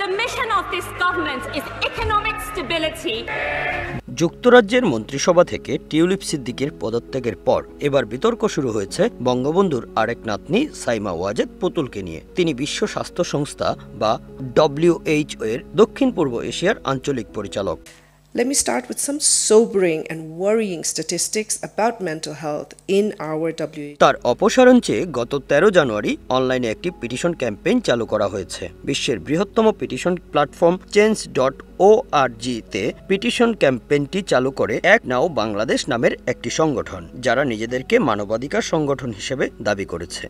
The mission of this government is economic stability. যুক্তরাজ্যের মন্ত্রিসভা থেকে টিউলিপ সিদ্দিকীর পদত্যাগের পর এবার বিতর্ক শুরু হয়েছে বঙ্গবন্ধুর আরেক নাতনি সাইমা ওয়াজেদ পুতুলকে নিয়ে। তিনি বিশ্ব স্বাস্থ্য সংস্থা বা WHO এর দক্ষিণ পূর্ব এশিয়ার আঞ্চলিক পরিচালক। Let me start with some sobering and worrying statistics about mental health in our WHO. তার অপসারণ চেয়ে গত 13 জানুয়ারি অনলাইনে একটি পিটিশন ক্যাম্পেইন চালু করা হয়েছে। বিশ্বের বৃহত্তম পিটিশন প্ল্যাটফর্ম change.org তে পিটিশন ক্যাম্পেইনটি চালু করে এক নাও বাংলাদেশ নামের একটি সংগঠন, যারা নিজেদেরকে মানবাধিকার সংগঠন হিসেবে দাবি করেছে।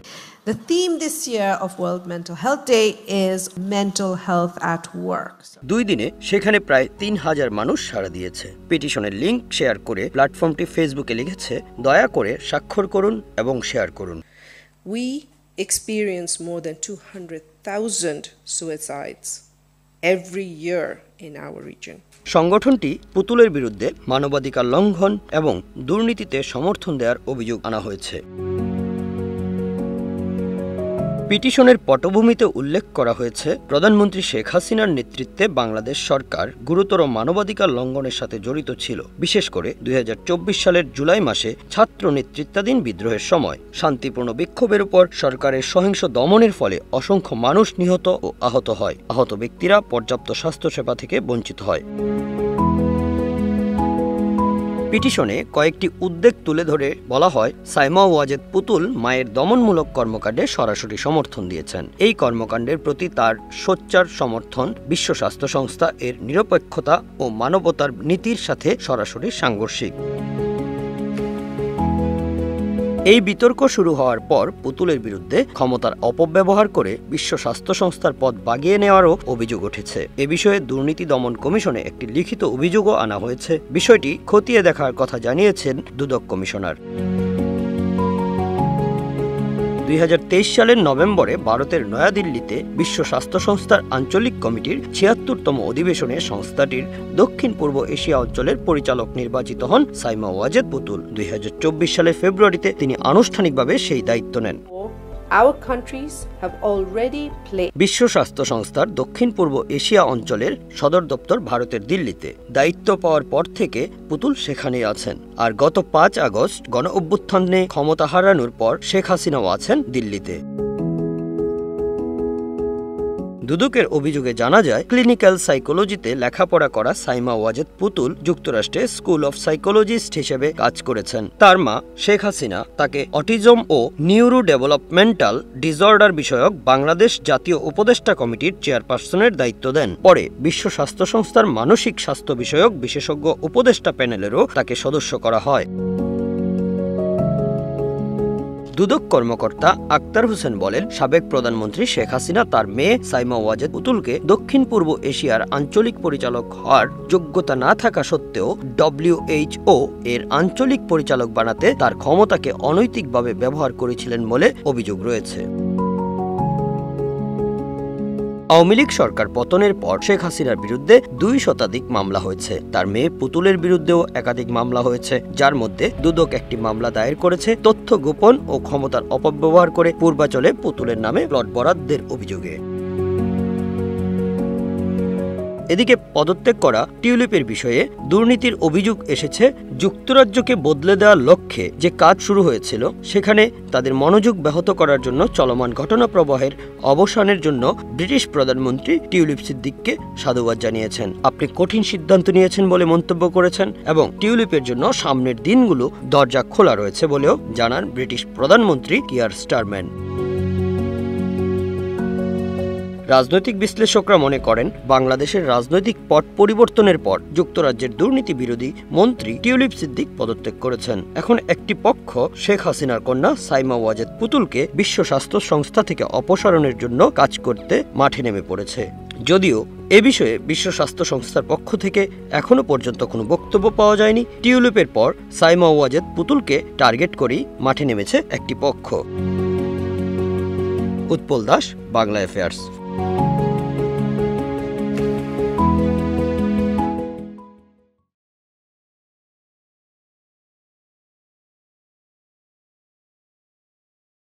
The theme this year of World Mental Health Day is mental health at work. 2 দিনে সেখানে প্রায় 3000 মানুষ সাড়া দিয়েছে। পিটিশনের লিংক শেয়ার করে প্ল্যাটফর্মটি ফেসবুকে লিখেছে, দয়া করে স্বাক্ষর করুন এবং শেয়ার করুন। We experience more than 200,000 suicides every year in our region. সংগঠনটি পুতুলের বিরুদ্ধে মানবাধিকার লঙ্ঘন এবং দুর্নীতিতে সমর্থন দেওয়ার অভিযোগ আনা হয়েছে। পিটিশনের পটভূমিতে উল্লেখ করা হয়েছে, প্রধানমন্ত্রী শেখ হাসিনার নেতৃত্বে বাংলাদেশ সরকার গুরুতর মানবাধিকার লঙ্ঘনের সাথে জড়িত ছিল। বিশেষ করে 2024 সালের জুলাই মাসে ছাত্র নেতৃত্বাধীন বিদ্রোহের সময় শান্তিপূর্ণ বিক্ষোভের উপর সরকারের সহিংস দমনের ফলে অসংখ্য মানুষ নিহত ও আহত হয়। আহত ব্যক্তিরা পর্যাপ্ত স্বাস্থ্যসেবা থেকে বঞ্চিত হয়। পিটিশনে কয়েকটি উদ্বেগ তুলে ধরে বলা হয়, সাইমা ওয়াজেদ পুতুল মায়ের দমনমূলক কর্মকাণ্ডে সরাসরি সমর্থন দিয়েছেন। এই কর্মকাণ্ডের প্রতি তার সোচ্চার সমর্থন বিশ্ব স্বাস্থ্য সংস্থা এর নিরপেক্ষতা ও মানবতার নীতির সাথে সরাসরি সাংঘর্ষিক। এই বিতর্ক শুরু হওয়ার পর পুতুলের বিরুদ্ধে ক্ষমতার অপব্যবহার করে বিশ্ব স্বাস্থ্য সংস্থার পদ বাগিয়ে নেওয়ারও অভিযোগ উঠেছে। এ বিষয়ে দুর্নীতি দমন কমিশনে একটি লিখিত অভিযোগও আনা হয়েছে। বিষয়টি খতিয়ে দেখার কথা জানিয়েছেন দুদক কমিশনার। 2023 সালের নভেম্বরে ভারতের নয়াদিল্লিতে বিশ্ব স্বাস্থ্য সংস্থার আঞ্চলিক কমিটির 76তম অধিবেশনে সংস্থাটির দক্ষিণ পূর্ব এশিয়া অঞ্চলের পরিচালক নির্বাচিত হন সাইমা ওয়াজেদ পুতুল। 2024 সালের ফেব্রুয়ারিতে তিনি আনুষ্ঠানিকভাবে সেই দায়িত্ব নেন। Our countries have already played. বিশ্ব স্বাস্থ্য সংস্থার দক্ষিণ পূর্ব এশিয়া অঞ্চলের সদর দপ্তর ভারতের দিল্লিতে। দায়িত্ব পাওয়ার পর থেকে পুতুল সেখানেই আছেন। আর গত 5 আগস্ট গণ অভ্যুত্থানে ক্ষমতা হারানোর পর শেখ হাসিনাও আছেন দিল্লিতে। দুদকের অভিযোগে জানা যায়, ক্লিনিক্যাল সাইকোলজিতে লেখাপড়া করা সাইমা ওয়াজেদ পুতুল যুক্তরাষ্ট্রে স্কুল অফ সাইকোলজিস্ট হিসেবে কাজ করেছেন। তার মা শেখ হাসিনা তাকে অটিজম ও নিউরো ডেভেলপমেন্টাল ডিসঅর্ডার বিষয়ক বাংলাদেশ জাতীয় উপদেষ্টা কমিটির চেয়ারপারসনের দায়িত্ব দেন। পরে বিশ্ব স্বাস্থ্য সংস্থার মানসিক স্বাস্থ্য বিষয়ক বিশেষজ্ঞ উপদেষ্টা প্যানেলেরও তাকে সদস্য করা হয়। দুদক কর্মকর্তা আক্তার হোসেন বলেন, সাবেক প্রধানমন্ত্রী শেখ হাসিনা তার মেয়ে সাইমা ওয়াজেদ পুতুলকে দক্ষিণ পূর্ব এশিয়ার আঞ্চলিক পরিচালক হওয়ার যোগ্যতা না থাকা সত্ত্বেও WHO এর আঞ্চলিক পরিচালক বানাতে তার ক্ষমতাকে অনৈতিকভাবে ব্যবহার করেছিলেন বলে অভিযোগ রয়েছে। আওয়ামী লীগ সরকার পতনের পর শেখ হাসিনার বিরুদ্ধে 2 শতাধিক মামলা হয়েছে। তার মেয়ে পুতুলের বিরুদ্ধেও একাধিক মামলা হয়েছে, যার মধ্যে দুদক একটি মামলা দায়ের করেছে তথ্য গোপন ও ক্ষমতার অপব্যবহার করে পূর্বাচলে পুতুলের নামে প্লট বরাদ্দের অভিযোগে। এদিকে পদত্যাগ করা টিউলিপের বিষয়ে দুর্নীতির অভিযোগ এসেছে। যুক্তরাজ্যকে বদলে দেওয়ার লক্ষ্যে যে কাজ শুরু হয়েছিল, সেখানে তাদের মনোযোগ ব্যাহত করার জন্য চলমান ঘটনা প্রবাহের অবসানের জন্য ব্রিটিশ প্রধানমন্ত্রী টিউলিপ সিদ্দিককে সাধুবাদ জানিয়েছেন। আপনি কঠিন সিদ্ধান্ত নিয়েছেন বলে মন্তব্য করেছেন এবং টিউলিপের জন্য সামনের দিনগুলো দরজা খোলা রয়েছে বলেও জানান ব্রিটিশ প্রধানমন্ত্রী কিয়ার স্টারম্যান। রাজনৈতিক বিশ্লেষকরা মনে করেন, বাংলাদেশের রাজনৈতিক পট পরিবর্তনের পর যুক্তরাজ্যের দুর্নীতি বিরোধী মন্ত্রী টিউলিপ সিদ্দিক পদত্যাগ করেছেন। এখন একটি পক্ষ শেখ হাসিনার কন্যা সাইমা ওয়াজেদ পুতুলকে বিশ্ব স্বাস্থ্য সংস্থা থেকে অপসারণের জন্য কাজ করতে মাঠে নেমে পড়েছে। যদিও এ বিষয়ে বিশ্ব স্বাস্থ্য সংস্থার পক্ষ থেকে এখনো পর্যন্ত কোনো বক্তব্য পাওয়া যায়নি। টিউলিপের পর সাইমা ওয়াজেদ পুতুলকে টার্গেট করেই মাঠে নেমেছে একটি পক্ষ। উৎপল দাস, বাংলা অ্যাফেয়ার্স।